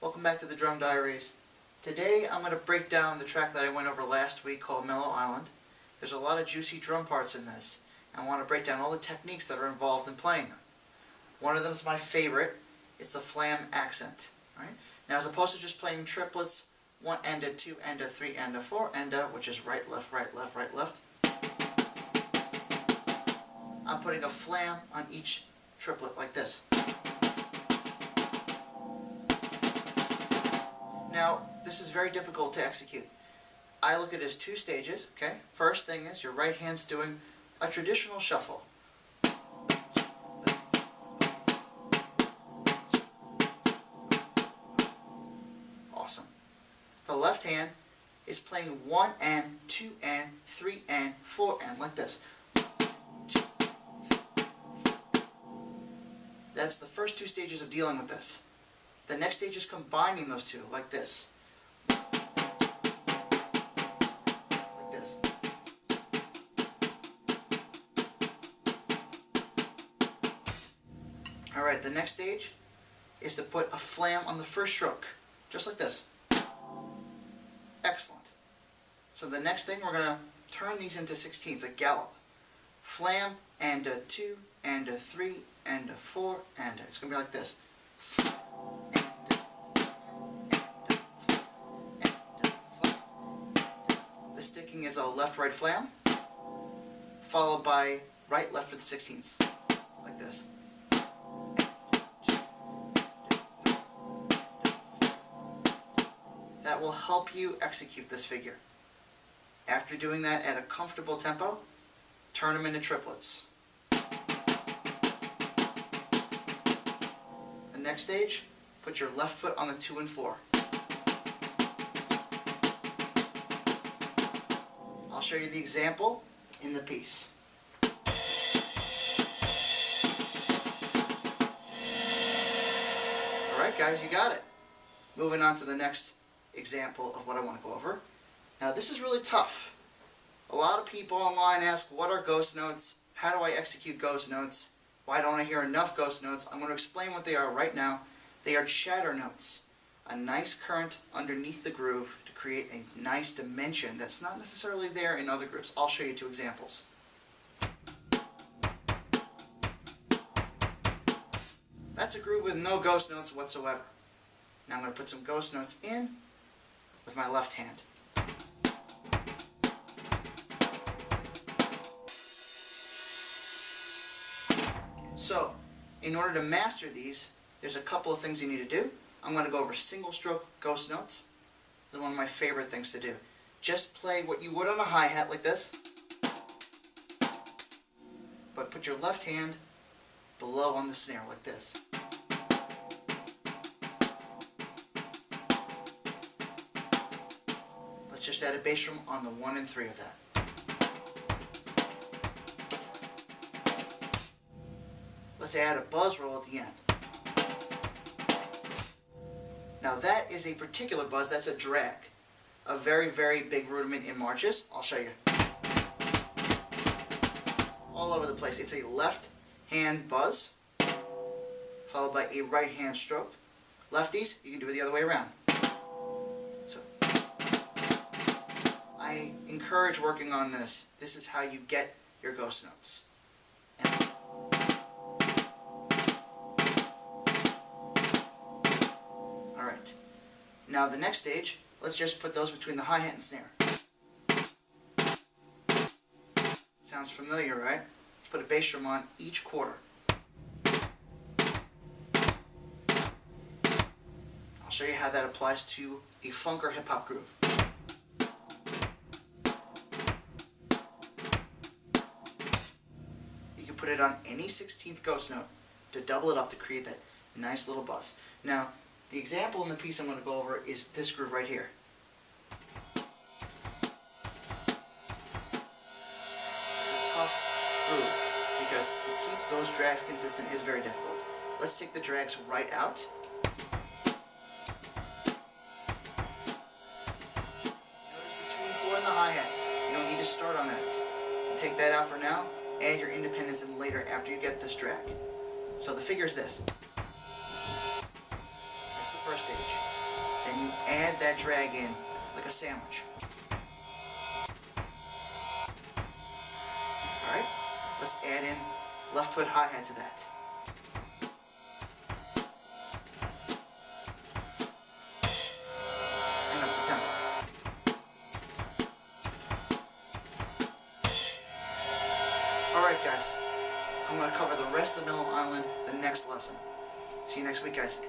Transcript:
Welcome back to the Drum Diaries. Today I'm going to break down the track that I went over last week called Melon Island. There's a lot of juicy drum parts in this. And I want to break down all the techniques that are involved in playing them. One of them is my favorite. It's the flam accent. Right? Now, as opposed to just playing triplets, 1 and a 2 and a 3 and a 4 and a, which is right, left, right, left, right, left, I'm putting a flam on each triplet like this. Now, this is very difficult to execute. I look at it as 2 stages, okay? First thing is your right hand's doing a traditional shuffle. Awesome. The left hand is playing 1 and 2 and 3 and 4 and like this. That's the first 2 stages of dealing with this. The next stage is combining those 2, like this. Like this. Alright, the next stage is to put a flam on the first stroke, just like this. Excellent. So the next thing, we're going to turn these into 16ths, a gallop. Flam, and a 2, and a 3, and a 4, and a, it's going to be like this. The sticking is a left-right flam, followed by right-left for the 16ths, like this. That will help you execute this figure. After doing that at a comfortable tempo, turn them into triplets. The next stage, put your left foot on the 2 and 4. I'll show you the example in the piece. Alright guys, you got it. Moving on to the next example of what I want to go over. Now this is really tough. A lot of people online ask, what are ghost notes? How do I execute ghost notes? Why don't I hear enough ghost notes? I'm going to explain what they are right now. They are chatter notes. A nice current underneath the groove to create a nice dimension that's not necessarily there in other grooves. I'll show you 2 examples. That's a groove with no ghost notes whatsoever. Now I'm going to put some ghost notes in with my left hand. So, in order to master these, there's a couple of things you need to do. I'm going to go over single stroke ghost notes. This is one of my favorite things to do. Just play what you would on a hi-hat like this, but put your left hand below on the snare like this. Let's just add a bass drum on the 1 and 3 of that. Let's add a buzz roll at the end. Now that is a particular buzz, that's a drag. A very, very big rudiment in marches. I'll show you. All over the place. It's a left hand buzz, followed by a right hand stroke. Lefties, you can do it the other way around. So, I encourage working on this. This is how you get your ghost notes. Alright, now the next stage, let's just put those between the hi-hat and snare. Sounds familiar, right? Let's put a bass drum on each quarter. I'll show you how that applies to a funk or hip-hop groove. You can put it on any 16th ghost note to double it up to create that nice little buzz. Now, the example in the piece I'm going to go over is this groove right here. It's a tough groove because to keep those drags consistent is very difficult. Let's take the drags right out. Notice the 2 and 4 in the hi-hat. You don't need to start on that. So take that out for now. Add your independence in later after you get this drag. So the figure is this. first stage. Then you add that drag in like a sandwich. Alright, let's add in left foot hi-hat to that. And up to tempo. Alright guys, I'm going to cover the rest of Melon Island the next lesson. See you next week guys.